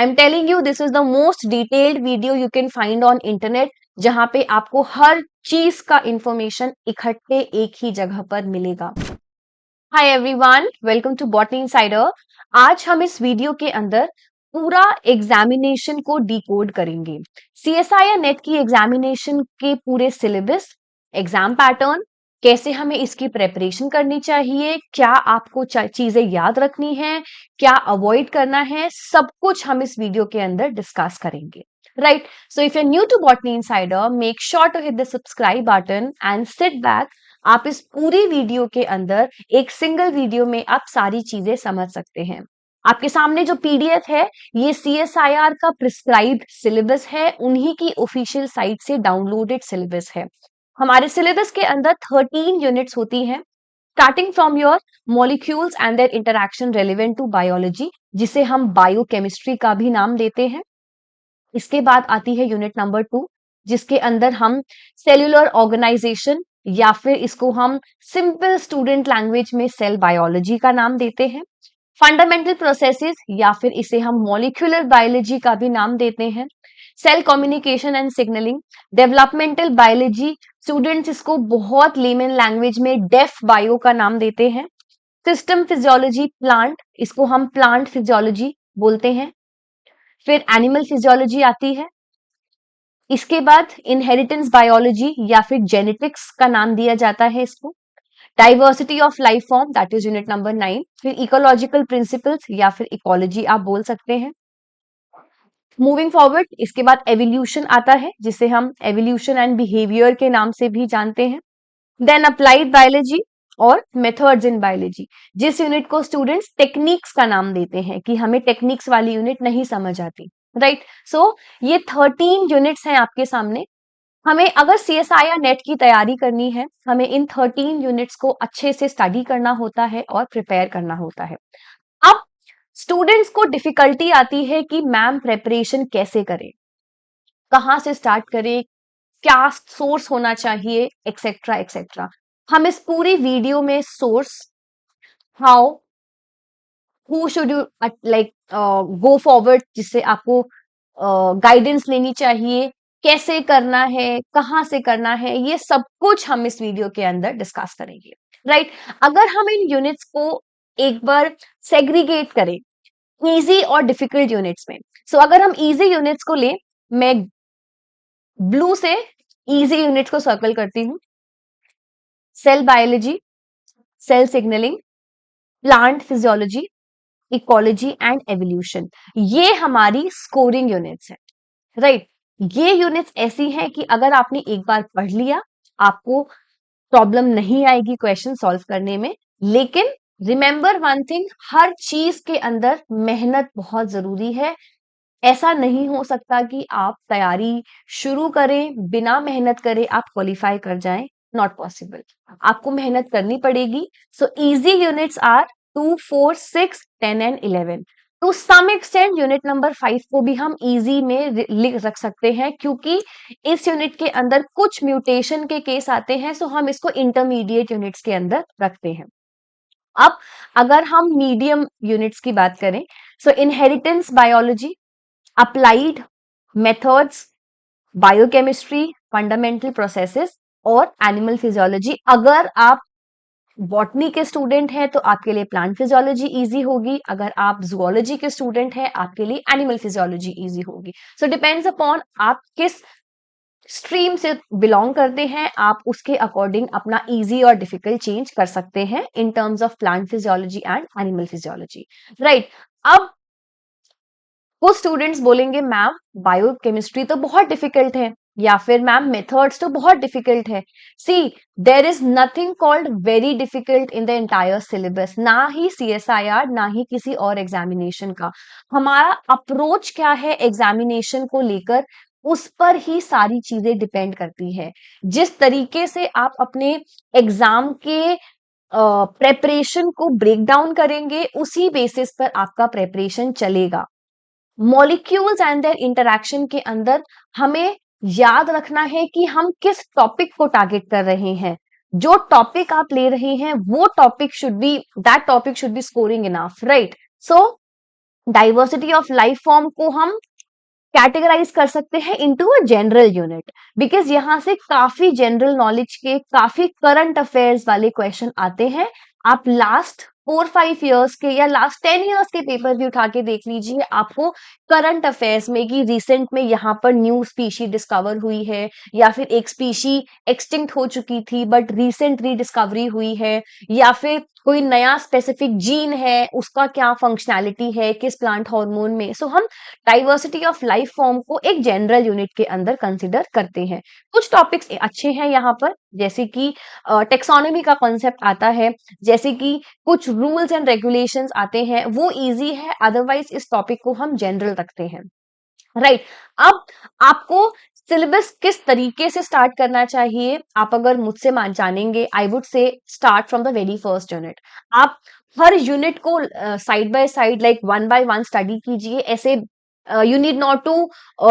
I am telling you this is the most detailed video you can find on internet, जहां पे आपको हर चीज का इंफॉर्मेशन इकट्ठे एक ही जगह पर मिलेगा। Hi everyone, welcome to botany insider. आज हम इस वीडियो के अंदर पूरा एग्जामिनेशन को डिकोड करेंगे। सीएसआईआर नेट की एग्जामिनेशन के पूरे सिलेबस, एग्जाम पैटर्न, कैसे हमें इसकी प्रेपरेशन करनी चाहिए, क्या आपको चीजें याद रखनी है, क्या अवॉइड करना है, सब कुछ हम इस वीडियो के अंदर डिस्कस करेंगे। Right, so if you are new to botany insider, make sure to hit the subscribe button and sit back. आप इस पूरी वीडियो के अंदर एक सिंगल वीडियो में आप सारी चीजें समझ सकते हैं। आपके सामने जो पीडीएफ है, ये सीएसआईआर का प्रिस्क्राइब्ड सिलेबस है, उन्हीं की ऑफिशियल साइट से डाउनलोडेड सिलेबस है। हमारे सिलेबस के अंदर 13 यूनिट्स होती हैं, starting from your molecules and their interaction relevant to biology, जिसे हम बायोकेमिस्ट्री का भी नाम देते हैं। इसके बाद आती है यूनिट नंबर 2, जिसके अंदर हम सेल्यूलर ऑर्गेनाइजेशन, या फिर इसको हम सिंपल स्टूडेंट लैंग्वेज में सेल बायोलॉजी का नाम देते हैं। फंडामेंटल प्रोसेसेस, या फिर इसे हम मॉलिक्यूलर बायोलॉजी का भी नाम देते हैं। Cell communication and signalling, developmental biology, students इसको बहुत लेमन लैंग्वेज में डेफ बायो का नाम देते हैं। सिस्टम फिजियोलॉजी, प्लांट, इसको हम प्लांट फिजियोलॉजी बोलते हैं। फिर एनिमल फिजियोलॉजी आती है। इसके बाद इनहेरिटेंस बायोलॉजी या फिर जेनेटिक्स का नाम दिया जाता है इसको। Diversity of life form, that is unit number 9। फिर इकोलॉजिकल प्रिंसिपल्स या फिर इकोलॉजी आप बोल सकते हैं। मूविंग फॉरवर्ड, इसके बाद एवोल्यूशन आता है, जिसे हम एवोल्यूशन एंड बिहेवियर के नाम से भी जानते हैं। देन अप्लाइड बायोलॉजी और मेथड्स इन बायोलॉजी, जिस यूनिट को स्टूडेंट्स टेक्निक्स का नाम देते हैं कि हमें टेक्निक्स वाली यूनिट नहीं समझ आती। राइट, सो ये 13 यूनिट्स हैं आपके सामने। हमें अगर सीएसआईआर नेट की तैयारी करनी है, हमें इन 13 यूनिट्स को अच्छे से स्टडी करना होता है और प्रिपेयर करना होता है। अब स्टूडेंट्स को डिफिकल्टी आती है कि मैम प्रेपरेशन कैसे करें, कहां से स्टार्ट करें, क्या सोर्स होना चाहिए, एक्सेट्रा एक्सेट्रा। हम इस पूरी वीडियो में source, how, who should you like go forward, जिससे आपको गाइडेंस लेनी चाहिए, कैसे करना है, कहां से करना है, ये सब कुछ हम इस वीडियो के अंदर डिस्कस करेंगे। राइट, अगर हम इन यूनिट्स को एक बार सेग्रीगेट करें इजी और डिफिकल्ट यूनिट्स में, सो अगर हम इजी यूनिट्स को लें, मैं ब्लू से इजी यूनिट्स को सर्कल करती हूं। Cell biology, cell signalling, plant physiology, ecology and evolution, ये हमारी स्कोरिंग यूनिट्स है। राइट, ये यूनिट्स ऐसी हैं कि अगर आपने एक बार पढ़ लिया, आपको प्रॉब्लम नहीं आएगी क्वेश्चन सॉल्व करने में। लेकिन रिमेंबर वन थिंग, हर चीज के अंदर मेहनत बहुत जरूरी है। ऐसा नहीं हो सकता कि आप तैयारी शुरू करें, बिना मेहनत करे आप क्वालिफाई कर जाएं, नॉट पॉसिबल। आपको मेहनत करनी पड़ेगी। So easy units are 2, 4, 6, 10 and 11। To some extent unit number 5 को भी हम इजी में लिख रख सकते हैं, क्योंकि इस यूनिट के अंदर कुछ म्यूटेशन के केस आते हैं, सो हम इसको इंटरमीडिएट यूनिट्स के अंदर रखते हैं। अब अगर हम मीडियम यूनिट्स की बात करें, so inheritance biology, applied methods, biochemistry, fundamental processes और एनिमल फिजियोलॉजी। अगर आप बॉटनी के स्टूडेंट हैं तो आपके लिए प्लांट फिजियोलॉजी इजी होगी, अगर आप जूलॉजी के स्टूडेंट हैं आपके लिए एनिमल फिजियोलॉजी इजी होगी। सो डिपेंड्स अपॉन आप किस स्ट्रीम से बिलोंग करते हैं, आप उसके अकॉर्डिंग अपना इजी और डिफिकल्ट चेंज कर सकते हैं in terms of plant physiology and animal physiology. Right, अब कुछ स्टूडेंट्स बोलेंगे मैम बायोकेमिस्ट्री तो बहुत डिफिकल्ट है, या फिर मैम मेथड्स तो बहुत डिफिकल्ट है। See, there is nothing called very difficult in the entire syllabus, ना ही सीएसआईआर ना ही किसी और एग्जामिनेशन का। हमारा अप्रोच क्या है एग्जामिनेशन को लेकर, उस पर ही सारी चीजें डिपेंड करती है। जिस तरीके से आप अपने एग्जाम के प्रेपरेशन को ब्रेक डाउन करेंगे, उसी बेसिस पर आपका प्रेपरेशन चलेगा। मॉलिक्यूल्स एंड देयर इंटरैक्शन के अंदर हमें याद रखना है कि हम किस टॉपिक को टारगेट कर रहे हैं। जो टॉपिक आप ले रहे हैं वो topic should be, that topic should be scoring enough. Right, so diversity of life form को हम कैटेगराइज कर सकते हैं into a general unit, because यहां से काफी जनरल नॉलेज के, काफी करंट अफेयर्स वाले क्वेश्चन आते हैं। आप लास्ट 4-5 इयर्स के या लास्ट 10 इयर्स के पेपर भी उठा के देख लीजिए, आपको करंट अफेयर्स में कि रिसेंट में यहाँ पर न्यू स्पीशी डिस्कवर हुई है, या फिर एक स्पीशी एक्सटिंक्ट हो चुकी थी बट रिसेंट रीडिस्कवरी हुई है, या फिर कोई नया स्पेसिफिक जीन है, उसका क्या फंक्शनैलिटी है किस प्लांट हार्मोन में। सो हम डाइवर्सिटी ऑफ लाइफ फॉर्म को एक जनरल यूनिट के अंदर कंसिडर करते हैं। कुछ टॉपिक्स अच्छे हैं यहाँ पर, जैसे कि टेक्सोनॉमी का कॉन्सेप्ट आता है, जैसे कि कुछ रूल्स एंड रेगुलेशंस आते हैं, वो इजी है। अदरवाइज इस टॉपिक को हम जनरल रखते हैं, राइट। अब आपको सिलेबस किस तरीके से स्टार्ट करना चाहिए, आप अगर मुझसे जानेंगे, I would say start from the very first unit. आप हर यूनिट को side by side, like one by one study कीजिए। ऐसे you need not to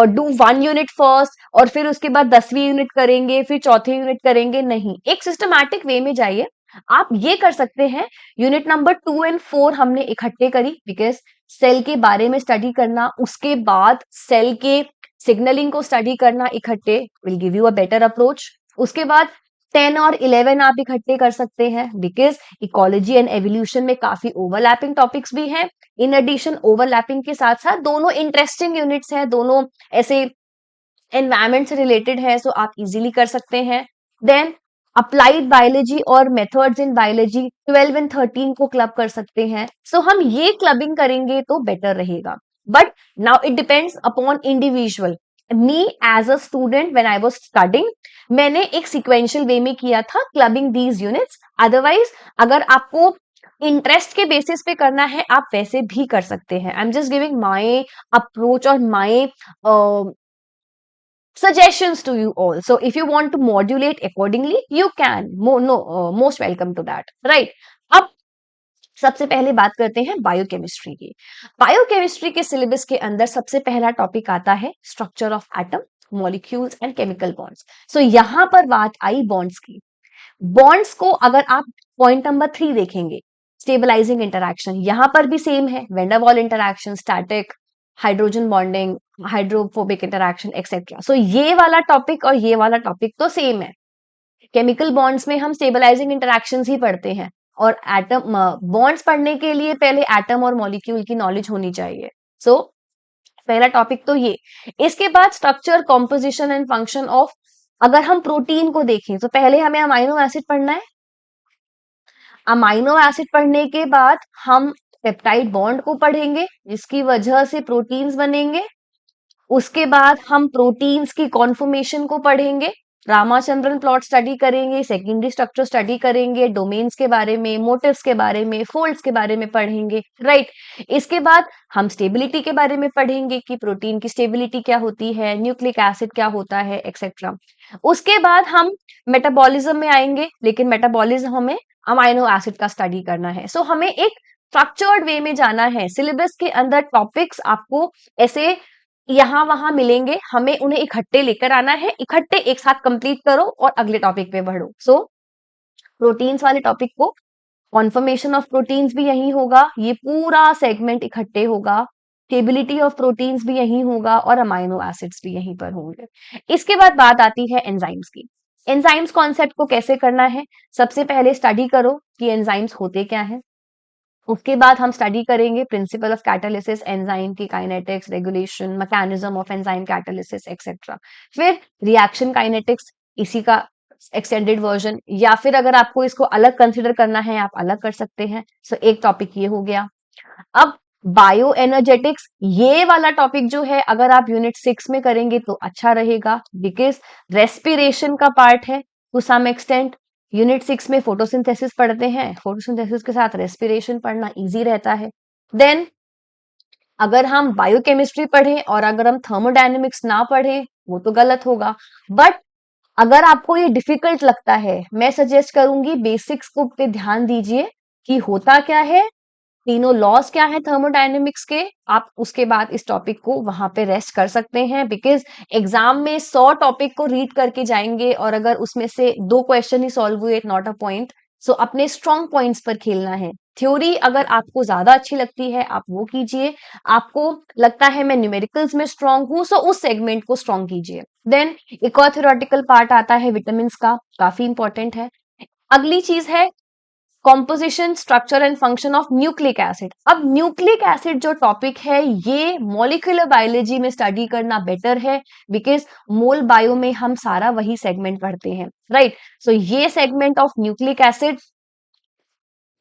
do one unit first और फिर उसके बाद 10वीं यूनिट करेंगे, फिर चौथी यूनिट करेंगे, नहीं, एक सिस्टमैटिक वे में जाइए। आप ये कर सकते हैं, यूनिट नंबर 2 और 4 हमने इकट्ठे करी, बिकॉज सेल के बारे में स्टडी करना, उसके बाद सेल के सिग्नलिंग को स्टडी करना इकट्ठे will give you a better approach. उसके बाद 10 और 11 आप इकट्ठे कर सकते हैं, बिकॉज इकोलॉजी एंड एवोल्यूशन में काफी ओवरलैपिंग टॉपिक्स भी हैं। इन एडिशन ओवरलैपिंग के साथ साथ दोनों इंटरेस्टिंग यूनिट्स हैं, दोनों ऐसे एनवायरमेंट से रिलेटेड है, सो आप इजीली कर सकते हैं। देन अप्लाइड बायोलॉजी और मेथड्स इन बायोलॉजी 12 एंड 13 को क्लब कर सकते हैं। सो हम ये क्लबिंग करेंगे तो बेटर रहेगा, but now it depends upon individual. Me as a student when I was studying, मैंने एक सिक्वेंशियल वे में किया था क्लबिंग दीज यूनिट्स। अदरवाइज अगर आपको इंटरेस्ट के बेसिस पे करना है, आप वैसे भी कर सकते हैं। I am just giving my approach और माई suggestions to you all. So if you want to modulate accordingly, you can. Most welcome to that. Right. अब सबसे पहले बात करते हैं बायोकेमिस्ट्री की। बायोकेमिस्ट्री के सिलेबस के अंदर सबसे पहला टॉपिक आता है structure of atom, molecules and chemical bonds. So यहां पर बात आई बॉन्ड्स की। बॉन्ड्स को अगर आप पॉइंट नंबर 3 देखेंगे, स्टेबलाइजिंग इंटरैक्शन, यहां पर भी सेम है, van der Waal interaction, static, hydrogen bonding, hydrophobic interaction etcetera. So ये वाला टॉपिक और ये वाला टॉपिक तो सेम है। केमिकल बॉन्ड्स में हम स्टेबलाइजिंग इंटरैक्शंस ही पढ़ते हैं, और एटम बॉन्ड्स पढ़ने के लिए पहले एटम और मॉलिक्यूल की नॉलेज होनी चाहिए। सो पहला टॉपिक तो ये। इसके बाद structure, composition and function of, अगर हम प्रोटीन को देखें तो पहले हमें अमाइनो एसिड पढ़ना है। अमाइनो एसिड पढ़ने के बाद हम पेप्टाइड बॉन्ड को पढ़ेंगे, जिसकी वजह से प्रोटीन्स बनेंगे। उसके बाद हम प्रोटीन्स की कॉन्फॉर्मेशन को पढ़ेंगे, रामाचंद्रन प्लॉट स्टडी करेंगे, सेकेंडरी स्ट्रक्चर स्टडी करेंगे, डोमेन्स के बारे में, मोटिव्स के बारे में, फोल्ड्स के बारे में पढ़ेंगे, राइट। इसके बाद हम स्टेबिलिटी के बारे में पढ़ेंगे कि प्रोटीन की स्टेबिलिटी क्या होती है, न्यूक्लिक एसिड क्या होता है, एक्सेट्रा। उसके बाद हम मेटाबॉलिज्म में आएंगे, लेकिन मेटाबॉलिज्म हमें अमाइनो एसिड का स्टडी करना है। सो हमें एक स्ट्रक्चर्ड वे में जाना है। सिलेबस के अंदर टॉपिक्स आपको ऐसे यहाँ वहां मिलेंगे, हमें उन्हें इकट्ठे लेकर आना है, इकट्ठे एक साथ कंप्लीट करो और अगले टॉपिक पे बढ़ो। सो प्रोटीन्स वाले टॉपिक को, कॉन्फर्मेशन ऑफ प्रोटीन्स भी यही होगा, ये पूरा सेगमेंट इकट्ठे होगा, स्टेबिलिटी ऑफ प्रोटीन्स भी यही होगा और अमाइनो एसिड्स भी यहीं पर होंगे। इसके बाद बात आती है एंजाइम्स की। एंजाइम्स कॉन्सेप्ट को कैसे करना है, सबसे पहले स्टडी करो कि एंजाइम्स होते क्या है। उसके बाद हम स्टडी करेंगे प्रिंसिपल ऑफ कैटालिसिस, एंजाइम की kinetics, regulation, mechanism of enzyme catalysis etcetera. फिर रिएक्शन काइनेटिक्स, इसी का एक्सटेंडेड वर्जन, या फिर अगर आपको इसको अलग कंसिडर करना है आप अलग कर सकते हैं। सो एक टॉपिक ये हो गया। अब बायो एनर्जेटिक्स, ये वाला टॉपिक जो है अगर आप यूनिट 6 में करेंगे तो अच्छा रहेगा, बिकॉज रेस्पिरेशन का पार्ट है टू सम एक्सटेंट। यूनिट 6 में फोटोसिंथेसिस पढ़ते हैं, फोटोसिंथेसिस के साथ रेस्पिरेशन पढ़ना इजी रहता है। देन अगर हम बायोकेमिस्ट्री पढ़ें और अगर हम थर्मोडायनेमिक्स ना पढ़ें वो तो गलत होगा। बट अगर आपको ये डिफिकल्ट लगता है, मैं सजेस्ट करूंगी बेसिक्स को पे ध्यान दीजिए कि होता क्या है, तीनों लॉस क्या है थर्मोडायनेमिक्स के, आप उसके बाद इस टॉपिक को वहां पे रेस्ट कर सकते हैं। बिकॉज एग्जाम में 100 टॉपिक को रीड करके जाएंगे और अगर उसमें से 2 क्वेश्चन ही सॉल्व हुए, नॉट अ पॉइंट। सो अपने स्ट्रॉन्ग पॉइंट्स पर खेलना है। थ्योरी अगर आपको ज्यादा अच्छी लगती है आप वो कीजिए, आपको लगता है मैं न्यूमेरिकल्स में स्ट्रांग हूं सो उस सेगमेंट को स्ट्रांग कीजिए। देन एक और थ्योरेटिकल पार्ट आता है विटामिन्स का, काफी इंपॉर्टेंट है। अगली चीज है composition structure and function of nucleic acid. अब न्यूक्लिक एसिड जो टॉपिक है ये मॉलिक्यूलर बायोलॉजी में स्टडी करना बेटर है, बिकॉज मोल बायो में हम सारा वही सेगमेंट पढ़ते हैं, राइट। सो ये segment of nucleic acid,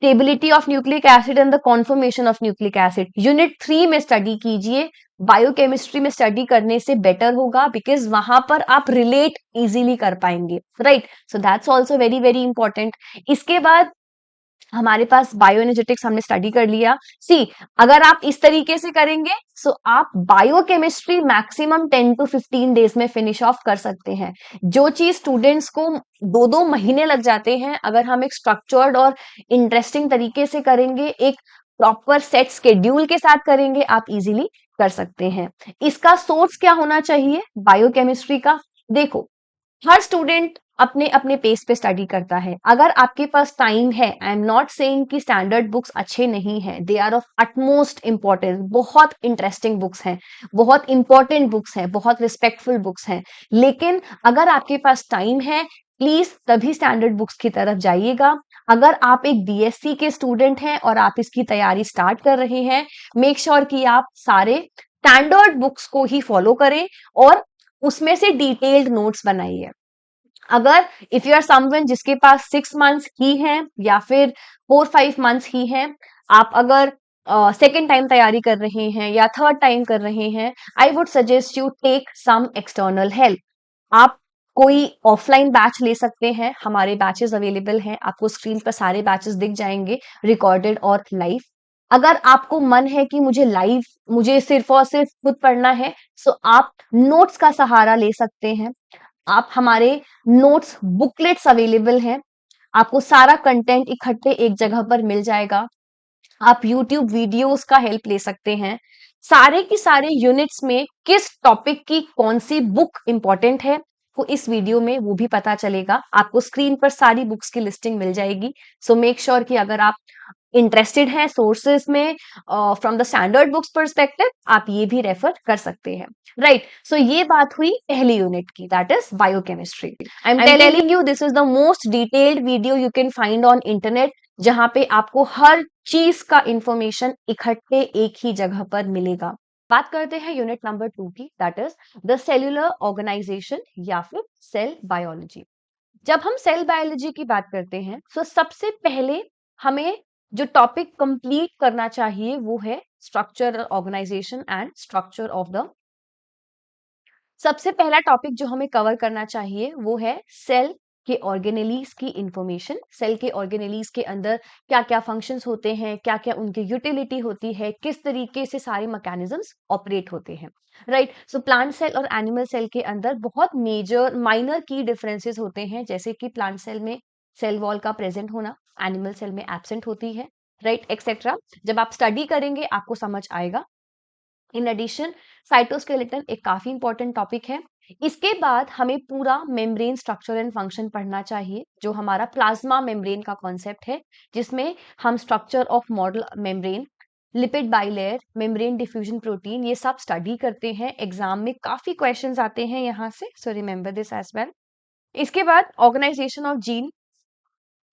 stability of nucleic acid and the confirmation of nucleic acid unit 3 में स्टडी कीजिए। बायोकेमिस्ट्री में स्टडी करने से बेटर होगा, बिकॉज वहां पर आप रिलेट इजीली कर पाएंगे, right. So that's also very very important. इसके बाद हमारे पास बायोएनर्जेटिक्स हमने स्टडी कर लिया। सी, अगर आप इस तरीके से करेंगे सो आप बायोकेमिस्ट्री मैक्सिमम 10 to 15 डेज में फिनिश ऑफ कर सकते हैं। जो चीज स्टूडेंट्स को 2-2 महीने लग जाते हैं, अगर हम एक स्ट्रक्चर्ड और इंटरेस्टिंग तरीके से करेंगे, एक प्रॉपर सेट स्केड्यूल के साथ करेंगे, आप इजीली कर सकते हैं। इसका सोर्स क्या होना चाहिए बायोकेमिस्ट्री का? देखो, हर स्टूडेंट अपने अपने पेस पे स्टडी करता है। अगर आपके पास टाइम है, आई एम नॉट सेइंग कि स्टैंडर्ड बुक्स अच्छे नहीं हैं, they are of utmost importance, बहुत इंटरेस्टिंग बुक्स हैं, बहुत इंपॉर्टेंट बुक्स हैं, बहुत रिस्पेक्टफुल बुक्स हैं। लेकिन अगर आपके पास टाइम है, प्लीज तभी स्टैंडर्ड बुक्स की तरफ जाइएगा। अगर आप एक बीएससी के स्टूडेंट हैं और आप इसकी तैयारी स्टार्ट कर रहे हैं, मेक श्योर कि आप सारे स्टैंडर्ड बुक्स को ही फॉलो करें और उसमें से डिटेल्ड नोट्स बनाइए। अगर इफ यू आर समवन जिसके पास 6 मंथ्स ही हैं या फिर 4-5 मंथ्स ही हैं, आप अगर सेकेंड टाइम तैयारी कर रहे हैं या थर्ड टाइम कर रहे हैं, I would suggest you take some external help. आप कोई ऑफलाइन बैच ले सकते हैं, हमारे बैचेस अवेलेबल हैं, आपको स्क्रीन पर सारे बैचेस दिख जाएंगे, रिकॉर्डेड और लाइव। अगर आपको मन है कि मुझे लाइव, मुझे सिर्फ और सिर्फ खुद पढ़ना है, सो आप नोट्स का सहारा ले सकते हैं। आप हमारे नोट्स बुकलेट्स अवेलेबल हैं, आपको सारा कंटेंट इकट्ठे एक जगह पर मिल जाएगा। आप YouTube वीडियोस का हेल्प ले सकते हैं। सारे की सारे यूनिट्स में किस टॉपिक की कौन सी बुक इंपॉर्टेंट है वो इस वीडियो में वो भी पता चलेगा। आपको स्क्रीन पर सारी बुक्स की लिस्टिंग मिल जाएगी। सो मेक श्योर कि अगर आप इंटरेस्टेड हैं सोर्सेस में from the standard books perspective, आप ये भी रेफर कर सकते हैं, राइट। सो ये बात हुई पहली यूनिट की, that is biochemistry. I am telling you this is the most detailed video you can find on internet, जहां पे आपको हर चीज का इंफॉर्मेशन इकट्ठे एक ही जगह पर मिलेगा। बात करते हैं यूनिट नंबर 2 की, that is the cellular organization या फिर सेल बायोलॉजी। जब हम सेल बायोलॉजी की बात करते हैं तो सबसे पहले हमें जो टॉपिक कंप्लीट करना चाहिए वो है structure organization and structure of the. सबसे पहला टॉपिक जो हमें कवर करना चाहिए वो है सेल के ऑर्गेनेलीज की इंफॉर्मेशन। सेल के ऑर्गेनेलीज के अंदर क्या क्या फंक्शंस होते हैं, क्या क्या उनकी यूटिलिटी होती है, किस तरीके से सारे मैकेनिज्म्स ऑपरेट होते हैं, राइट। सो प्लांट सेल और एनिमल सेल के अंदर बहुत मेजर माइनर की डिफरेंसेस होते हैं, जैसे कि प्लांट सेल में सेल वॉल का प्रेजेंट होना, एनिमल सेल में एब्सेंट होती है, राइट, एक्सेट्रा। जब आप स्टडी करेंगे आपको समझ आएगा। इन एडिशन साइटोस्केलेटन एक काफी इंपॉर्टेंट टॉपिक है। इसके बाद हमें पूरा मेम्ब्रेन स्ट्रक्चर एंड फंक्शन पढ़ना चाहिए, जो हमारा प्लाज्मा मेम्ब्रेन का कॉन्सेप्ट है, जिसमें हम structure of model membrane, lipid bilayer, membrane diffusion protein, ये सब स्टडी करते हैं। एग्जाम में काफी क्वेश्चंस आते हैं यहाँ से, so remember this as well. इसके बाद organization of gene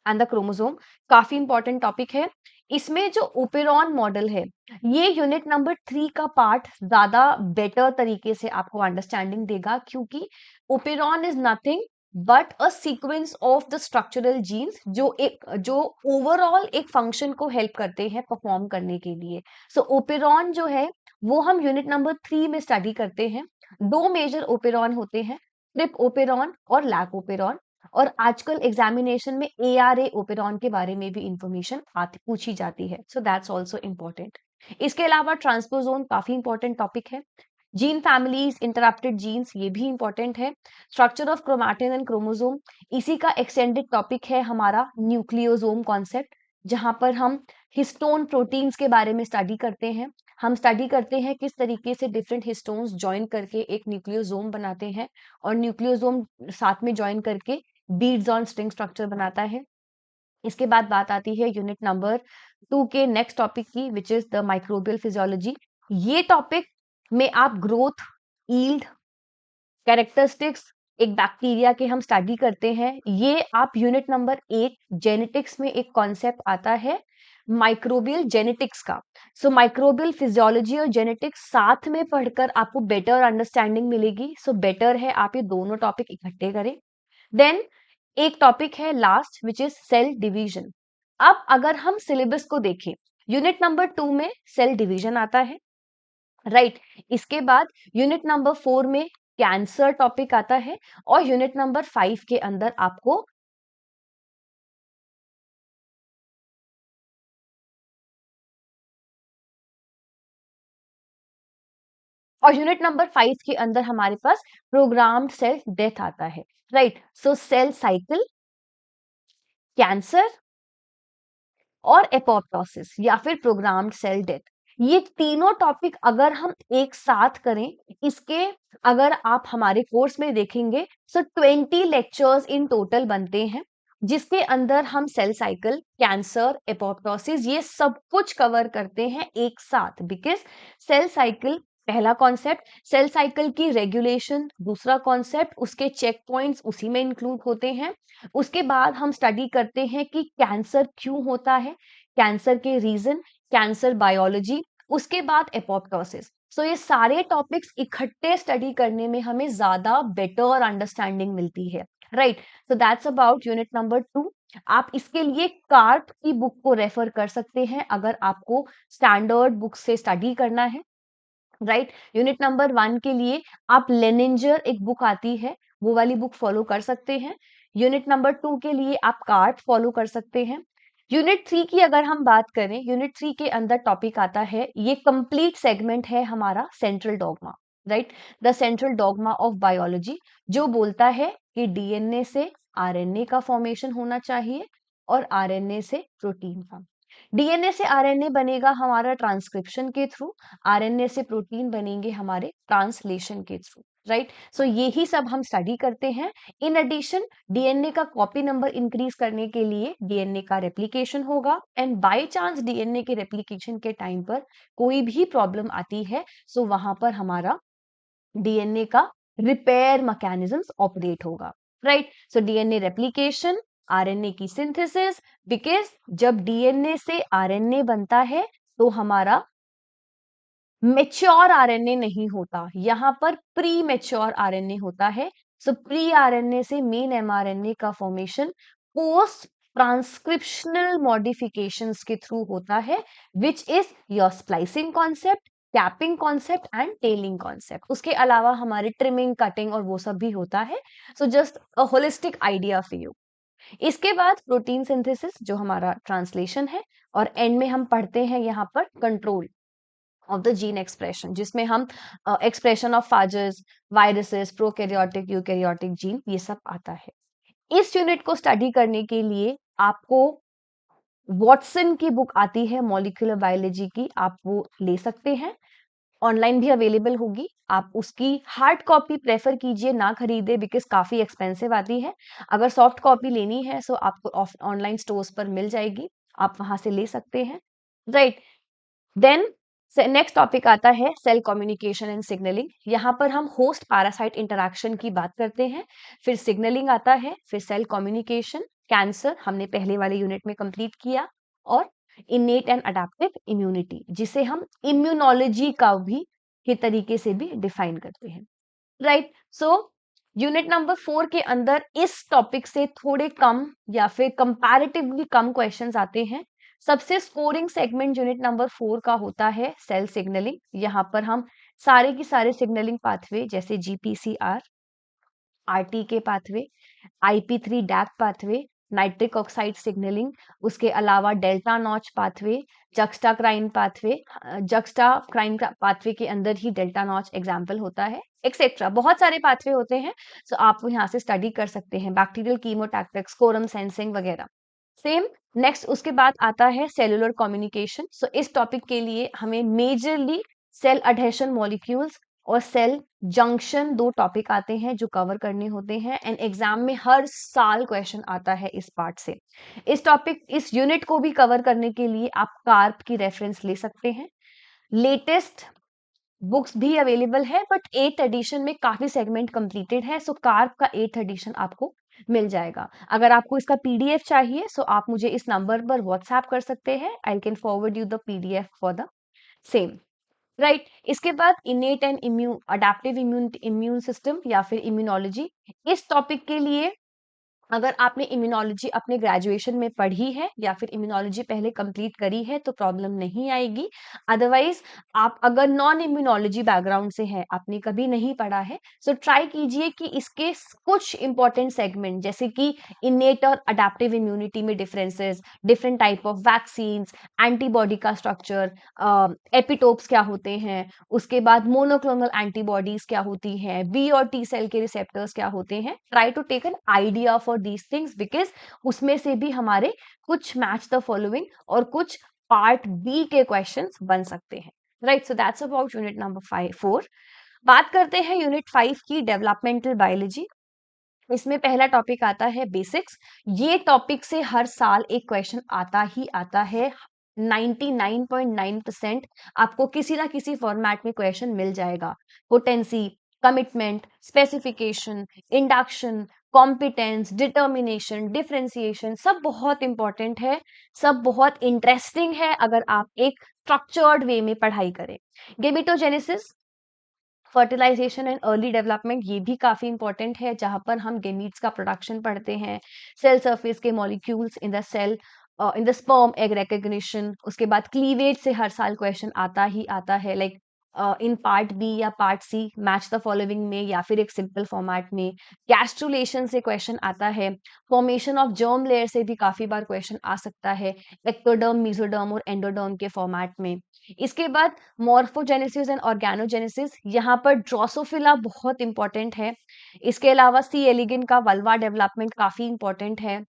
and the chromosome, काफी इंपॉर्टेंट टॉपिक है। इसमें जो ओपेरॉन मॉडल है, ये यूनिट नंबर 3 का पार्ट ज्यादा बेटर तरीके से आपको अंडरस्टैंडिंग देगा, क्योंकि operon is nothing but a sequence of the structural genes, जो ओवरऑल एक फंक्शन को हेल्प करते हैं परफॉर्म करने के लिए। सो ओपेरॉन जो है वो हम यूनिट नंबर 3 में स्टडी करते हैं। 2 मेजर ओपेरॉन होते हैं, ट्रिप ओपेरॉन और लैक ओपेरॉन। और आजकल एग्जामिनेशन में ARA ओपेरॉन के बारे में भी इंफॉर्मेशन आती पूछी जाती है, सो दैट्स आल्सो इम्पोर्टेंट। इसके अलावा ट्रांसपोजोन काफी इंपॉर्टेंट टॉपिक है। जीन फैमिलीज, इंटरप्टेड जीन्स, ये भी इंपॉर्टेंट है। Structure of chromatin and chromosome, इसी का एक्सटेंडेड टॉपिक है हमारा न्यूक्लियोसोम कॉन्सेप्ट, जहां पर हम हिस्टोन प्रोटीन्स के बारे में स्टडी करते हैं। हम स्टडी करते हैं किस तरीके से डिफरेंट हिस्टोन्स ज्वाइन करके एक न्यूक्लियोसोम बनाते हैं, और न्यूक्लियोसोम साथ में ज्वाइन करके बीड्स ऑन स्ट्रिंग स्ट्रक्चर बनाता है। इसके बाद बात आती है यूनिट नंबर 2 के नेक्स्ट टॉपिक की, which is the microbial physiology. ये टॉपिक में आप ग्रोथ, ईल्ड, कैरेक्टरिस्टिक्स एक बैक्टीरिया के हम स्टडी करते हैं। ये आप यूनिट नंबर 8 जेनेटिक्स में एक कॉन्सेप्ट आता है माइक्रोबियल जेनेटिक्स का। सो माइक्रोबियल फिजियोलॉजी और जेनेटिक्स साथ में पढ़कर आपको बेटर अंडरस्टैंडिंग मिलेगी। सो बेटर है आप ये दोनों टॉपिक इकट्ठे करें। देन एक टॉपिक है last, which is cell division. अब अगर हम सिलेबस को देखें, यूनिट नंबर 2 में सेल डिवीजन आता है, राइट। इसके बाद यूनिट नंबर 4 में कैंसर टॉपिक आता है, और यूनिट नंबर 5 के अंदर आपको यूनिट नंबर 5 के अंदर हमारे पास प्रोग्राम्ड सेल डेथ आता है, राइट। सो सेल साइकिल, कैंसर और एपोप्टोसिस या फिर प्रोग्राम्ड सेल डेथ, ये तीनों टॉपिक अगर हम एक साथ करें, इसके अगर आप हमारे कोर्स में देखेंगे, सो 20 लेक्चर्स इन टोटल बनते हैं, जिसके अंदर हम सेल साइकिल, कैंसर, एपोप्टोसिस ये सब कुछ कवर करते हैं एक साथ। बिकॉज सेल साइकिल पहला कॉन्सेप्ट, सेल साइकिल की रेगुलेशन दूसरा कॉन्सेप्ट, उसके चेक पॉइंट्स उसी में इंक्लूड होते हैं। उसके बाद हम स्टडी करते हैं कि कैंसर क्यों होता है, कैंसर के रीजन, कैंसर बायोलॉजी, उसके बाद एपोप्टोसिस। सो ये सारे टॉपिक्स इकट्ठे स्टडी करने में हमें ज्यादा बेटर अंडरस्टैंडिंग मिलती है, right. So that's about unit number 2। आप इसके लिए कार्प की बुक को रेफर कर सकते हैं अगर आपको स्टैंडर्ड बुक से स्टडी करना है, राइट। यूनिट नंबर 1 के लिए आप लेनिंजर एक बुक आती है, वो वाली बुक फॉलो कर सकते हैं। यूनिट नंबर 2 के लिए आप कार्ट फॉलो कर सकते हैं। यूनिट 3 की अगर हम बात करें, यूनिट 3 के अंदर टॉपिक आता है, ये कंप्लीट सेगमेंट है हमारा central dogma, right. The central dogma of biology, जो बोलता है कि डीएनए से आरएनए का फॉर्मेशन होना चाहिए और आरएनए से प्रोटीन का। डीएनए से आरएनए बनेगा हमारा ट्रांसक्रिप्शन के थ्रू, आरएनए से प्रोटीन बनेंगे हमारे ट्रांसलेशन के थ्रू, राइट। सो यही सब हम स्टडी करते हैं। इन एडिशन डीएनए का कॉपी नंबर इंक्रीज करने के लिए डीएनए का रेप्लिकेशन होगा, एंड बाय चांस डीएनए के रेप्लिकेशन के टाइम पर कोई भी प्रॉब्लम आती है, सो वहां पर हमारा डीएनए का रिपेयर मैकेनिज्म्स ऑपरेट होगा, right. So DNA replication, RNA की सिंथेसिस, बिकॉज जब डीएनए से आरएनए बनता है तो हमारा मेच्योर आरएनए नहीं होता, यहां पर प्री मेच्योर आरएनए होता है। सो प्री आरएनए से मेन एमआरएनए का फॉर्मेशन पोस्ट ट्रांसक्रिप्शनल मॉडिफिकेशंस के थ्रू होता है, which is your splicing concept, capping concept and telling concept. उसके अलावा हमारे ट्रिमिंग, कटिंग और वो सब भी होता है। So just a holistic idea for you. इसके बाद प्रोटीन सिंथेसिस जो हमारा ट्रांसलेशन है, और एंड में हम पढ़ते हैं यहाँ पर control of the gene expression, जिसमें हम expression of phages, viruses, prokaryotic, eukaryotic gene, ये सब आता है। इस यूनिट को स्टडी करने के लिए आपको वॉटसन की बुक आती है मॉलिक्यूलर बायोलॉजी की, आप वो ले सकते हैं, ऑनलाइन भी अवेलेबल होगी। आप उसकी हार्ड कॉपी प्रेफर कीजिए, ना खरीदे, बिकॉज काफी एक्सपेंसिव आती है। अगर सॉफ्ट कॉपी लेनी है सो आपको ऑनलाइन स्टोर्स पर मिल जाएगी, आप वहां से ले सकते हैं, राइट। देन नेक्स्ट टॉपिक आता है सेल कम्युनिकेशन एंड सिग्नलिंग। यहाँ पर हम होस्ट पैरासाइट इंटरैक्शन की बात करते हैं, फिर सिग्नलिंग आता है, फिर सेल कम्युनिकेशन, कैंसर हमने पहले वाले यूनिट में कंप्लीट किया, और इनेट एंड अडेप्टिव इम्यूनिटी, जिसे हम इम्यूनोलॉजी का भी के तरीके से भी डिफाइन करते हैं, राइट। सो यूनिट नंबर 4 के अंदर इस टॉपिक से थोड़े कम या फिर कंपैरेटिवली कम क्वेश्चंस आते हैं। सबसे स्कोरिंग सेगमेंट यूनिट नंबर 4 का होता है सेल सिग्नलिंग। यहाँ पर हम सारे की सारे सिग्नलिंग पाथवे जैसे GPCR, RTK pathway, IP3 DAG pathway, nitric oxide signalling, उसके अलावा delta notch pathway, juxtacrine pathway, juxtacrine pathway के अंदर ही डेल्टा नॉच एग्जाम्पल होता है, एक्सेट्रा बहुत सारे पाथवे होते हैं। सो आप यहाँ से स्टडी कर सकते हैं, बैक्टीरियल कीमोटैक्टिक्स, कोरम सेंसिंग वगैरह। सेम नेक्स्ट उसके बाद आता है सेलुलर कम्युनिकेशन। सो इस टॉपिक के लिए हमें मेजरली सेल अडहेशन मॉलिक्यूल्स, और सेल जंक्शन, दो टॉपिक आते हैं जो कवर करने होते हैं एंड एग्जाम में हर साल क्वेश्चन आता है इस पार्ट से। इस यूनिट को भी कवर करने के लिए आप कार्प की रेफरेंस ले सकते हैं। लेटेस्ट बुक्स भी अवेलेबल है बट 8th एडिशन में काफी सेगमेंट कंप्लीटेड है, सो कार्प का 8th एडिशन आपको मिल जाएगा। अगर आपको इसका पीडीएफ चाहिए सो आप मुझे इस नंबर पर व्हाट्सएप कर सकते हैं, I can forward you the PDF for the same. Right, इसके बाद इनेट and immune adaptive immune system या फिर इम्यूनोलॉजी। इस टॉपिक के लिए अगर आपने इम्यूनोलॉजी अपने ग्रेजुएशन में पढ़ी है या फिर इम्यूनोलॉजी पहले कंप्लीट करी है तो प्रॉब्लम नहीं आएगी। अदरवाइज आप अगर नॉन इम्यूनोलॉजी बैकग्राउंड से है, आपने कभी नहीं पढ़ा है, सो ट्राई कीजिए कि इसके कुछ इंपॉर्टेंट सेगमेंट जैसे कि इनेट और अडेप्टिव इम्यूनिटी में differences, different type of vaccines, antibody का स्ट्रक्चर, एपिटोप्स क्या होते हैं, उसके बाद मोनोक्लोनल एंटीबॉडीज क्या होती हैं, बी और टी सेल के रिसेप्टर्स क्या होते हैं। Try to take an idea for these things because उसमें से भी हमारे कुछ मैच द फॉलोइंग और कुछ पार्ट बी के क्वेश्चंस बन सकते हैं। Right, so that's about unit number 4। बात करते हैं यूनिट 5 की, डेवलपमेंटल बायोलॉजी। इसमें पहला टॉपिक आता है बेसिक्स। ये टॉपिक से हर साल एक क्वेश्चन आता ही आता है। 99.9% आपको किसी ना किसी फॉर्मेट में क्वेश्चन मिल जाएगा। Potency, commitment, specification, induction, competence, determination, differentiation, सब बहुत इंपॉर्टेंट है, सब बहुत इंटरेस्टिंग है अगर आप एक स्ट्रक्चर्ड वे में पढ़ाई करें। Gametogenesis, fertilization and early development, ये भी काफी इंपॉर्टेंट है जहां पर हम गेमीट्स का प्रोडक्शन पढ़ते हैं, सेल सरफेस के molecules in the cell, in the sperm egg recognition. उसके बाद क्लीवेज से हर साल क्वेश्चन आता ही आता है, लाइक इन पार्ट बी या part C, match the following में या फिर एक सिंपल फॉर्मेट में। गैस्ट्रुलेशन से क्वेश्चन आता है। फॉर्मेशन ऑफ जर्म लेयर से भी काफी बार क्वेश्चन आ सकता है, एक्टोडर्म, मेसोडर्म और एंडोडर्म के फॉर्मेट में। इसके बाद मॉर्फोजेनेसिस एंड ऑर्गेनोजेनेसिस, यहाँ पर ड्रोसोफिला बहुत इंपॉर्टेंट है। इसके अलावा सी एलिगन का वल्वा डेवलपमेंट काफी इंपॉर्टेंट है।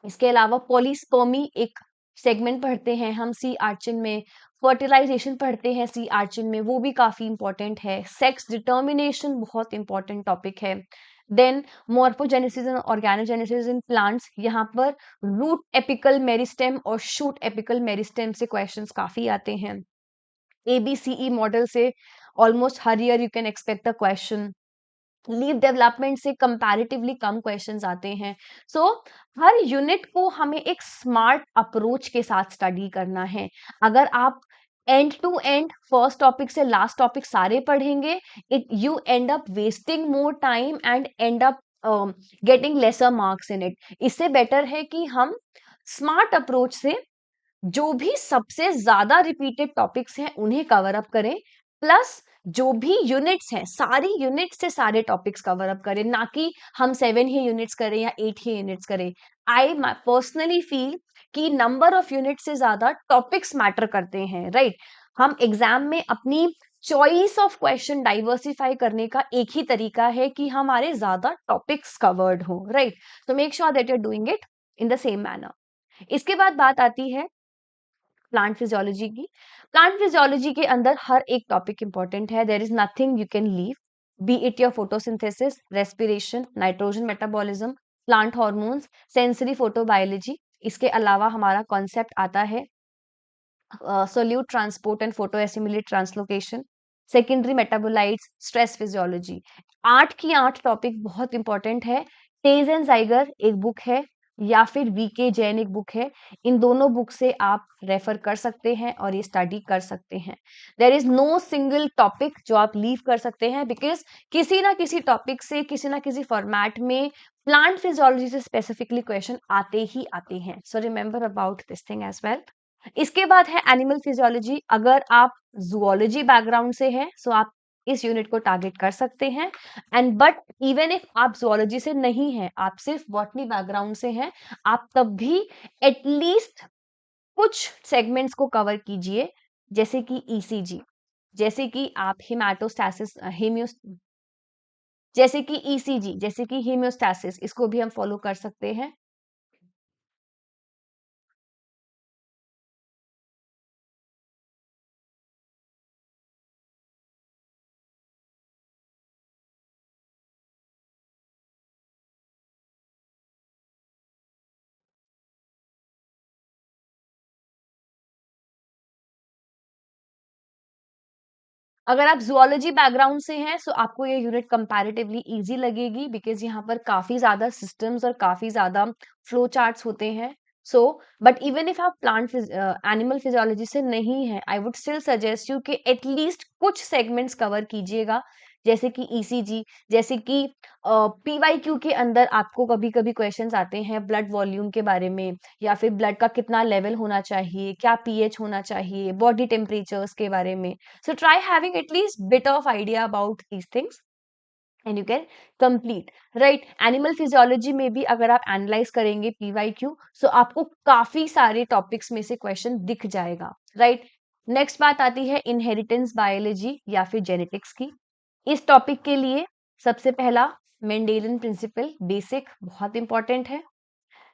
इसके अलावा पॉलीस्पर्मी एक सेगमेंट पढ़ते हैं हम सी आर्चिन में, फर्टिलाइजेशन पढ़ते हैं सी आर्चिन में, वो भी काफी इंपॉर्टेंट है। सेक्स डिटर्मिनेशन बहुत इंपॉर्टेंट टॉपिक है। Then morphogenesis and organogenesis in plants, यहाँ पर रूट एपिकल मेरिस्टेम और शूट एपिकल मेरिस्टेम से क्वेश्चंस काफी आते हैं। एबीसीई मॉडल से ऑलमोस्ट हर year you can expect the question. Leaf development से कंपैरेटिवली कम क्वेश्चंस आते हैं। सो हर यूनिट को हमें एक स्मार्ट अप्रोच के साथ स्टडी करना है। अगर आप end to end first topic से लास्ट टॉपिक सारे पढ़ेंगे, it you end up wasting more time and end up getting lesser marks in it. इससे बेटर है कि हम स्मार्ट अप्रोच से जो भी सबसे ज्यादा रिपीटेड टॉपिक्स हैं उन्हें कवर अप करें, प्लस जो भी यूनिट्स हैं सारी यूनिट से सारे टॉपिक्स कवर अप करें, ना कि हम 7 ही यूनिट्स करें या 8 ही यूनिट्स करें। आई पर्सनली फील कि नंबर ऑफ यूनिट से ज्यादा टॉपिक्स मैटर करते हैं। राइट, हम एग्जाम में अपनी चॉइस ऑफ क्वेश्चन डाइवर्सिफाई करने का एक ही तरीका है कि हमारे ज्यादा टॉपिक्स कवर्ड हो। राइट, तो make sure that you are doing it in the same manner. इसके बाद बात आती है प्लांट फिजियोलॉजी की। प्लांट फिजियोलॉजी के अंदर हर एक टॉपिक इंपॉर्टेंट है, there is nothing you can leave, be it your photosynthesis, respiration, nitrogen metabolism, plant hormones, sensory photobiology. इसके अलावा हमारा कॉन्सेप्ट आता है solute transport and photo assimilate translocation, secondary metabolites, stress physiology. 8 की 8 टॉपिक बहुत important है। Stage and जाइगर एक book है या फिर वीके जैन एक बुक है, इन दोनों बुक से आप रेफर कर सकते हैं और ये स्टडी कर सकते हैं। There is no single topic जो आप लीव कर सकते हैं बिकॉज किसी ना किसी टॉपिक से किसी ना किसी फॉर्मेट में प्लांट फिजियोलॉजी से स्पेसिफिकली क्वेश्चन आते ही आते हैं। So remember about this thing as well. इसके बाद है एनिमल फिजियोलॉजी। अगर आप जूलॉजी बैकग्राउंड से हैं सो आप इस यूनिट को टारगेट कर सकते हैं, एंड बट इवन इफ आप जूलॉजी से नहीं हैं, आप सिर्फ बॉटनी बैकग्राउंड से हैं, आप तब भी एटलीस्ट कुछ सेगमेंट्स को कवर कीजिए, जैसे कि ईसीजी, जैसे कि आप हिमाटोस्टैसिस जैसे कि ईसीजी, जैसे कि हीमियोस्टैसिस, इसको भी हम फॉलो कर सकते हैं। अगर आप ज़ूलॉजी बैकग्राउंड से हैं, सो आपको ये यूनिट कंपैरेटिवली ईज़ी लगेगी बिकॉज़ यहाँ पर काफ़ी ज़्यादा सिस्टम्स और काफ़ी ज़्यादा फ्लो चार्ट्स होते हैं। सो बट इवन इफ आप एनिमल फिजियोलॉजी से नहीं हैं, I would still suggest you कि एट लीस्ट कुछ सेगमेंट्स कवर कीजिएगा, जैसे कि ईसीजी, जैसे कि पीवाईक्यू के अंदर आपको कभी-कभी क्वेश्चंस आते हैं ब्लड वॉल्यूम के बारे में, या फिर ब्लड का कितना लेवल होना चाहिए, क्या पीएच होना चाहिए, बॉडी टेम्परेचर्स के बारे में। So try having at least bit of idea about these things and you can complete, right? Animal physiology में भी अगर आप एनालाइज करेंगे PYQ, so आपको काफी सारे टॉपिक्स में से क्वेश्चन दिख जाएगा, right? नेक्स्ट बात आती है इनहेरिटेंस बायोलॉजी या फिर जेनेटिक्स की। इस टॉपिक के लिए सबसे पहला मेंडेलियन प्रिंसिपल बेसिक बहुत इंपॉर्टेंट है।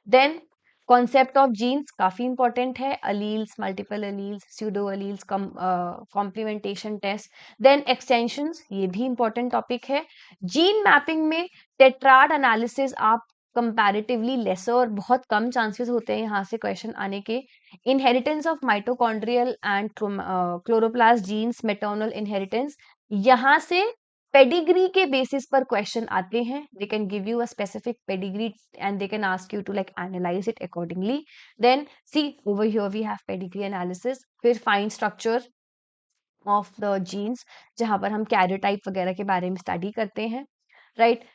देन कॉन्सेप्ट ऑफ जीन्स काफी इंपॉर्टेंट है, alleles, multiple alleles, pseudo alleles, complementation test. Then extensions, ये भी इंपॉर्टेंट टॉपिक है। जीन मैपिंग में टेट्राड एनालिसिस आप कंपैरेटिवली लेसर और बहुत कम चांसेस होते हैं यहाँ से क्वेश्चन आने के। Inheritance of mitochondrial and chloroplast genes, maternal inheritance, यहाँ से पेडिग्री के बेसिस पर क्वेश्चन आते हैं। They can give you a specific pedigree and they can ask you to like analyze it accordingly. Then see over here we have pedigree analysis, फिर find structure of the genes जहाँ पर हम karyotype वगैरह के बारे में study करते हैं, right?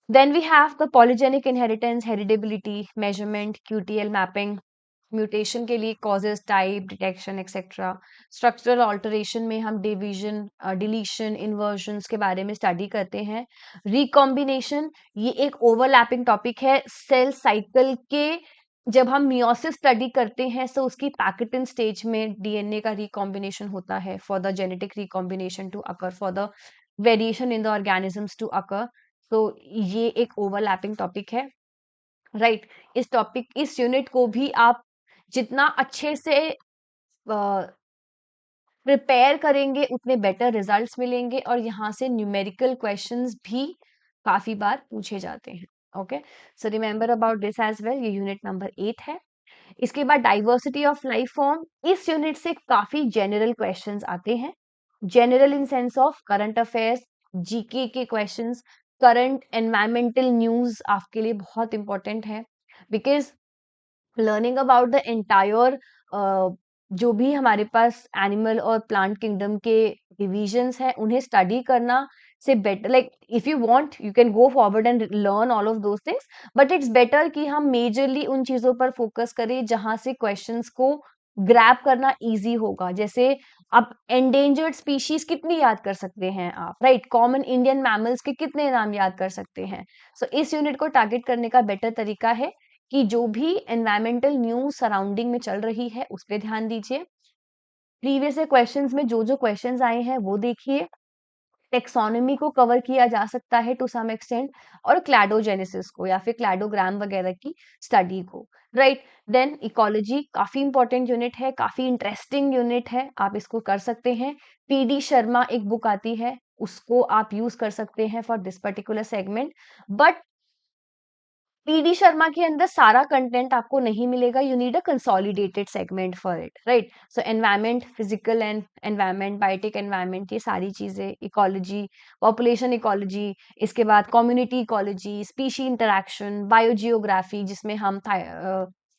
Then we have the polygenic inheritance, heritability, measurement, QTL mapping, mutation के लिए causes, type, detection etcetera. Structural alteration में हम डिवीजन, डिलीशन, इन्वर्जन्स के बारे में स्टडी करते हैं। रिकॉम्बिनेशन, ये एक ओवरलैपिंग टॉपिक है सेल साइकिल के। जब हम मियोसिस स्टडी करते हैं तो उसकी पैकेटिन स्टेज में डीएनए का रिकॉम्बिनेशन होता है for the genetic recombination to occur, for the variation in the organisms to occur. तो ये एक ओवरलैपिंग टॉपिक है, राइट? इस यूनिट को भी आप जितना अच्छे से प्रिपेयर करेंगे उतने बेटर रिजल्ट्स मिलेंगे, और यहाँ से न्यूमेरिकल क्वेश्चंस भी काफी बार पूछे जाते हैं। Okay, so remember about this as well. ये यूनिट नंबर 8 है। इसके बाद डाइवर्सिटी ऑफ लाइफ फॉर्म, इस यूनिट से काफी जनरल क्वेश्चंस आते हैं। General in sense of current affairs, GK के क्वेश्चंस, करंट एनवायरमेंटल न्यूज आपके लिए बहुत इंपॉर्टेंट है because learning about the entire जो भी हमारे पास एनिमल और प्लांट किंगडम के डिविजन्स हैं उन्हें स्टडी करना से better, like if you want you can go forward and learn all of those things, but it's better कि हम मेजरली उन चीजों पर फोकस करें जहां से क्वेश्चंस को ग्रैब करना इजी होगा। जैसे आप एंडेंजर्ड स्पीशीज कितनी याद कर सकते हैं आप, राइट? कॉमन इंडियन मैमल्स के कितने नाम याद कर सकते हैं? सो इस यूनिट को टारगेट करने का बेटर तरीका है कि जो भी एनवायरमेंटल न्यूज सराउंडिंग में चल रही है उस पर ध्यान दीजिए। प्रीवियस क्वेश्चंस में जो जो क्वेश्चंस आए हैं वो देखिए। टेक्सोनॉमी को कवर किया जा सकता है टू सम एक्सटेंट, और क्लैडोजेनेसिस को या फिर क्लैडोग्राम वगैरह की स्टडी को, राइट? देन इकोलॉजी काफी इंपॉर्टेंट यूनिट है, काफी इंटरेस्टिंग यूनिट है, आप इसको कर सकते हैं। पीडी शर्मा एक बुक आती है, उसको आप यूज कर सकते हैं for this particular segment. But PD Sharma के अंदर सारा कंटेंट आपको नहीं मिलेगा, you need a consolidated segment for it, right? So environment, physical and environment, biotic environment, ये सारी चीजें, इकोलॉजी, पॉपुलेशन इकोलॉजी, इसके बाद community ecology, species interaction, biogeography जिसमें हम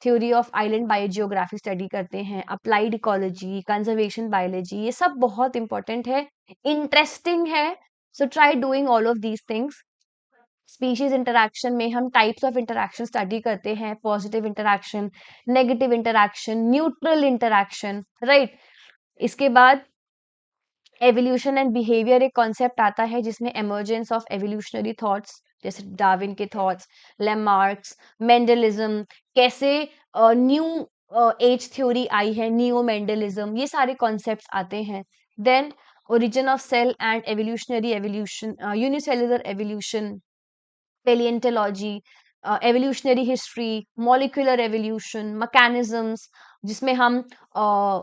theory of island biogeography study करते हैं, अप्लाइड इकोलॉजी, कंजर्वेशन बायोलॉजी, ये सब बहुत इंपॉर्टेंट है, इंटरेस्टिंग है। So try doing all of these things. Species interaction में हम टाइप्स ऑफ इंटरैक्शन स्टडी करते हैं, positive interaction, negative interaction, neutral interaction, right? इसके बाद एवोल्यूशन एंड बिहेवियर एक कॉन्सेप्ट आता है जिसमें एमर्जेंस ऑफ एवोल्यूशनरी थॉट्स जैसे डार्विन के थॉट्स, लेमार्क्स, मेंडलिज्म, कैसे न्यू एज थ्योरी आई है, नियो मेंडलिज्म, ये सारे कॉन्सेप्ट्स आते हैं। Then origin of cell and evolutionary evolution, unicellular evolution, पेलिएंटोलॉजी, evolutionary history, molecular evolution, mechanisms, जिसमें हम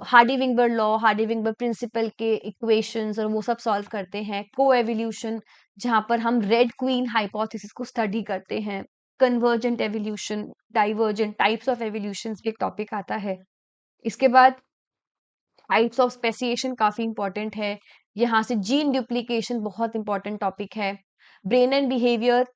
Hardy Weinberg law, Hardy Weinberg principle के इक्वेशंस और वो सब सॉल्व करते हैं। को एवोल्यूशन, जहाँ पर हम रेड क्वीन हाइपोथेसिस को स्टडी करते हैं। Convergent evolution, divergent types of evolution भी एक टॉपिक आता है। इसके बाद टाइप्स ऑफ स्पेसिएशन काफी इंपॉर्टेंट है। यहाँ से जीन डुप्लीकेशन बहुत इंपॉर्टेंट टॉपिक है। ब्रेन एंड बिहेवियर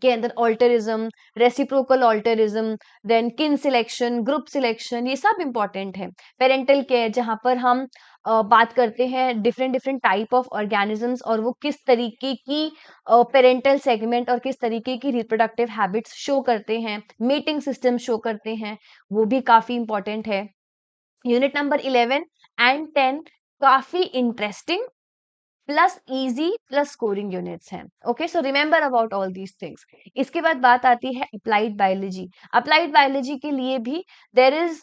के अंदर ऑल्टरिज्म, रेसिप्रोकल ऑल्टरिज्म, देन किन सिलेक्शन, ग्रुप सिलेक्शन, ये सब इंपॉर्टेंट है। पेरेंटल केयर, जहां पर हम बात करते हैं different different type of organisms और वो किस तरीके की पेरेंटल सेगमेंट और किस तरीके की रिप्रोडक्टिव हैबिट्स शो करते हैं, मेटिंग सिस्टम शो करते हैं, वो भी काफी इंपॉर्टेंट है। यूनिट नंबर 11 एंड 10 काफी interesting plus easy plus scoring units हैं। Okay, so remember about all these things. इसके बाद बात आती है अप्लाइड बायोलॉजी। अप्लाइड बायोलॉजी के लिए भी there is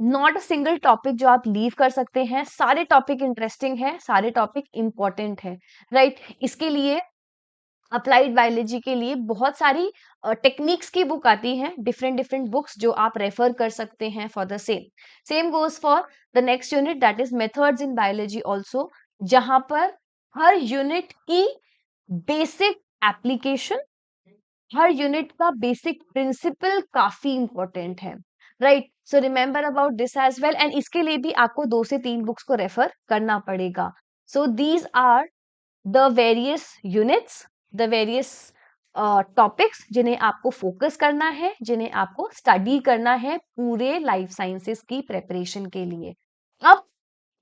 not a single topic जो आप लीव कर सकते हैं। सारे टॉपिक इंटरेस्टिंग है, सारे टॉपिक इंपॉर्टेंट है, राइट। इसके लिए अप्लाइड बायोलॉजी के लिए बहुत सारी टेक्निक्स की बुक आती हैं, डिफरेंट डिफरेंट बुक्स जो आप रेफर कर सकते हैं for the same. Same goes for the next unit that is methods in biology also, जहां पर हर यूनिट की बेसिक एप्लीकेशन, हर यूनिट का बेसिक प्रिंसिपल काफी इंपॉर्टेंट है, right. So remember about this as well, and इसके लिए भी आपको 2 से 3 बुक्स को रेफर करना पड़ेगा। So these are the various units, the various topics जिन्हें आपको फोकस करना है, जिन्हें आपको स्टडी करना है पूरे लाइफ साइंसेस की प्रेपरेशन के लिए। अब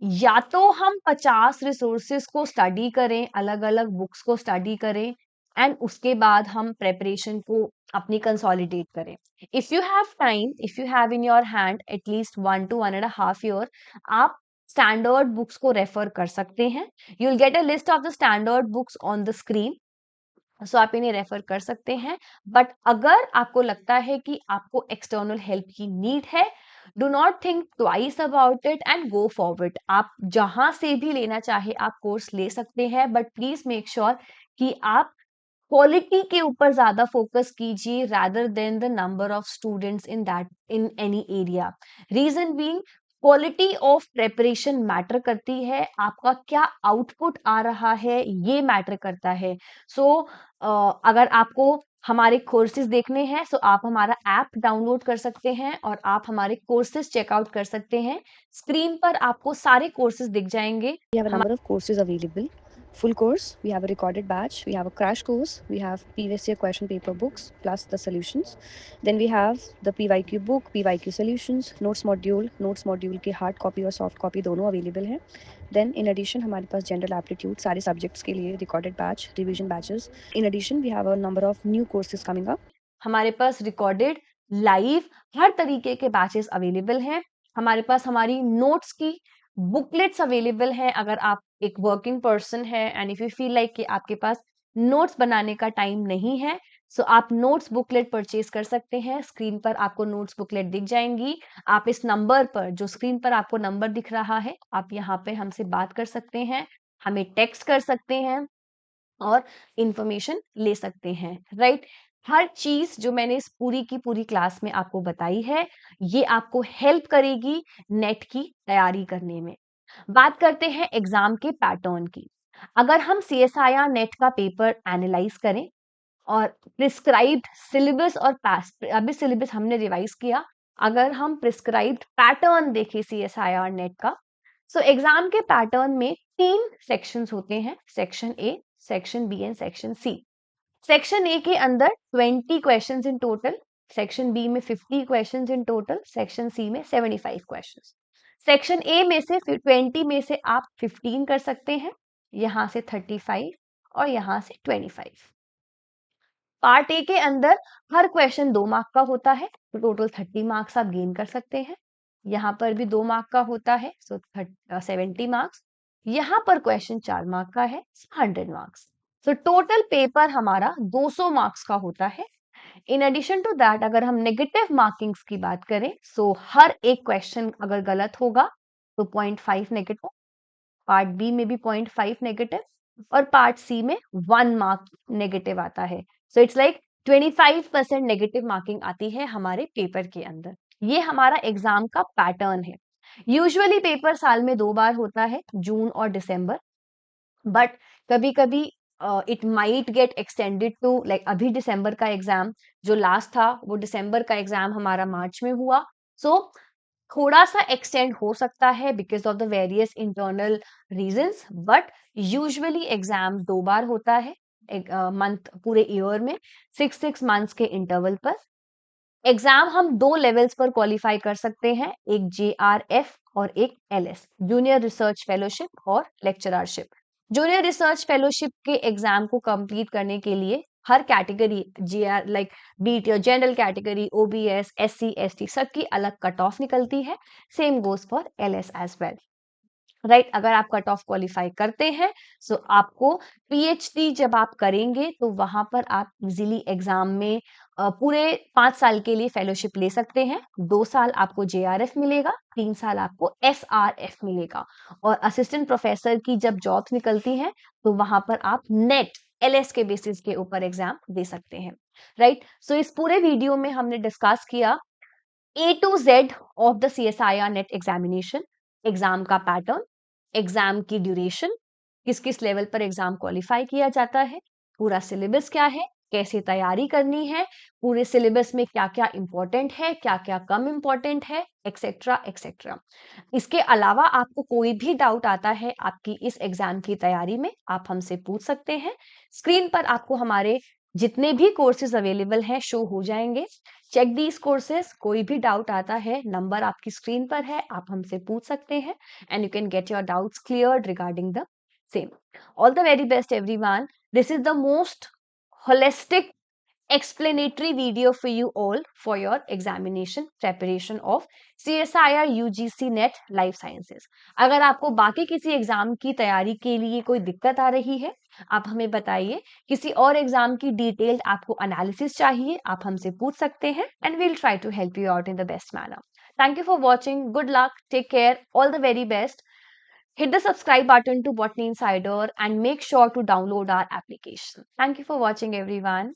या तो हम 50 रिसोर्सेस को स्टडी करें, अलग अलग बुक्स को स्टडी करें, एंड उसके बाद हम प्रेपरेशन को अपनी कंसोलिडेट करें। If you have time, if you have in your hand at least 1 to 1.5 year, आप स्टैंडर्ड बुक्स को रेफर कर सकते हैं। You will get a list of the standard books on the screen, so आप इन्हें रेफर कर सकते हैं। बट अगर आपको लगता है कि आपको एक्सटर्नल हेल्प की नीड है, do not think twice about it and go forward. आप जहां से भी लेना चाहे आप कोर्स ले सकते हैं, बट प्लीज मेक श्योर कि आप क्वालिटी के ऊपर ज्यादा फोकस कीजिए rather than the number of students in any area. Reason being, quality of preparation matter करती है, आपका क्या आउटपुट आ रहा है ये मैटर करता है। सो अगर आपको हमारे कोर्सेज देखने हैं, सो आप हमारा ऐप डाउनलोड कर सकते हैं और आप हमारे कोर्सेज चेकआउट कर सकते हैं। स्क्रीन पर आपको सारे कोर्सेज दिख जाएंगे। We have a number of courses available. Full course, we have a recorded batch, we have a crash course, we have previous year question paper books plus the solutions. Then we have the PYQ book, PYQ solutions, notes module के hard copy और soft copy दोनों available हैं. Then in addition हमारे पास general aptitude सारे subjects के लिए recorded batch, revision batches. In addition we have a number of new courses coming up. हमारे पास recorded live हर तरीके के बैचेस अवेलेबल हैं। हमारे पास हमारी नोट्स की बुकलेट्स अवेलेबल हैं। अगर आप एक वर्किंग पर्सन है and if you feel like कि आपके पास नोट्स बनाने का टाइम नहीं है, सो आप नोट्स बुकलेट परचेज कर सकते हैं। स्क्रीन पर आपको नोट्स बुकलेट दिख जाएंगी। आप इस नंबर पर, जो स्क्रीन पर आपको नंबर दिख रहा है, आप यहाँ पे हमसे बात कर सकते हैं, हमें टेक्स्ट कर सकते हैं और इंफॉर्मेशन ले सकते हैं, राइट। हर चीज जो मैंने इस पूरी की पूरी क्लास में आपको बताई है, ये आपको हेल्प करेगी नेट की तैयारी करने में। बात करते हैं एग्जाम के पैटर्न की। अगर हम CSIR नेट का पेपर एनालाइज करें और प्रिस्क्राइब्ड सिलेबस और पास्ट, अभी सिलेबस हमने रिवाइज किया, अगर हम प्रिस्क्राइब्ड पैटर्न देखें CSIR नेट का, सो एग्जाम के पैटर्न में 3 सेक्शंस होते हैं, section A, section B and section C. Section A के अंदर 20 questions in total, section B में 50 questions in total, section C में 75 क्वेश्चंस। सेक्शन ए में से 20 में से आप 15 कर सकते हैं, यहां से 35 और यहां से 25। पार्ट ए के अंदर हर क्वेश्चन 2 मार्क का होता है, तो टोटल 30 मार्क्स आप गेन कर सकते हैं। यहाँ पर भी 2 मार्क का होता है, सो 70 मार्क्स। यहाँ पर क्वेश्चन 4 मार्क का है, 100 मार्क्स। सो टोटल पेपर हमारा 200 मार्क्स का होता है। इन एडिशन टू दैट, अगर हम नेगेटिव मार्किंग्स की बात करें, सो हर एक क्वेश्चन अगर गलत होगा तो 0.5 नेगेटिव, पार्ट बी में भी 0.5 नेगेटिव और पार्ट सी में 1 मार्क नेगेटिव आता है। So it's like 25% negative marking आती है हमारे पेपर के अंदर। ये हमारा एग्जाम का पैटर्न है। यूजुअली पेपर साल में 2 बार होता है, जून और दिसंबर, बट कभी कभी it might get extended to, like अभी दिसंबर का एग्जाम जो लास्ट था वो दिसंबर का एग्जाम हमारा मार्च में हुआ। सो थोड़ा सा एक्सटेंड हो सकता है because of the various internal reasons, but usually exam 2 बार होता है एक मंथ पूरे ईयर में, 6 मंथ्स के इंटरवल पर। एग्जाम हम 2 लेवल्स पर क्वालिफाई कर सकते हैं, एक JRF और एक LS, जूनियर रिसर्च फेलोशिप और लेक्चररशिप। जूनियर रिसर्च फेलोशिप के एग्जाम को कंप्लीट करने के लिए हर category GR like be it your general category, OBS, SC ST सबकी अलग कट ऑफ निकलती है। Same goes for LS as well, right. अगर आप कट ऑफ क्वालिफाई करते हैं सो आपको PhD जब आप करेंगे तो वहां पर आप इजीली एग्जाम में पूरे 5 साल के लिए फेलोशिप ले सकते हैं। 2 साल आपको JRF मिलेगा, 3 साल आपको SRF मिलेगा। और असिस्टेंट प्रोफेसर की जब जॉब्स निकलती हैं तो वहां पर आप नेट LS के बेसिस के ऊपर एग्जाम दे सकते हैं, राइट। सो इस पूरे वीडियो में हमने डिस्कस किया A to Z of the CSIR net examination, exam का पैटर्न, एग्जाम की ड्यूरेशन, किस किस लेवल पर एग्जाम क्वालिफाई किया जाता है, पूरा सिलेबस क्या है, कैसे तैयारी करनी है, पूरे सिलेबस में क्या क्या इंपॉर्टेंट है, क्या क्या कम इंपॉर्टेंट है, एक्सेट्रा एक्सेट्रा। इसके अलावा आपको कोई भी डाउट आता है आपकी इस एग्जाम की तैयारी में, आप हमसे पूछ सकते हैं। स्क्रीन पर आपको हमारे जितने भी कोर्सेज अवेलेबल हैं शो हो जाएंगे। चेक दीज कोर्सेज, कोई भी डाउट आता है नंबर आपकी स्क्रीन पर है, आप हमसे पूछ सकते हैं and you can get your doubts cleared regarding the same. All the very best everyone, this is the most holistic explanatory video for you all for your examination preparation of CSIR UGC NET Life Sciences। अगर आपको बाकी किसी exam की तैयारी के लिए कोई दिक्कत आ रही है, आप हमें बताइए। किसी और एग्जाम की डिटेल्ड आपको एनालिसिस चाहिए, आप हमसे पूछ सकते हैं and we'll try to help you out in the best manner. Thank you for watching. Good luck. Take care. All the very best. Hit the subscribe button to Botany Insider and make sure to download our application. Thank you for watching, everyone.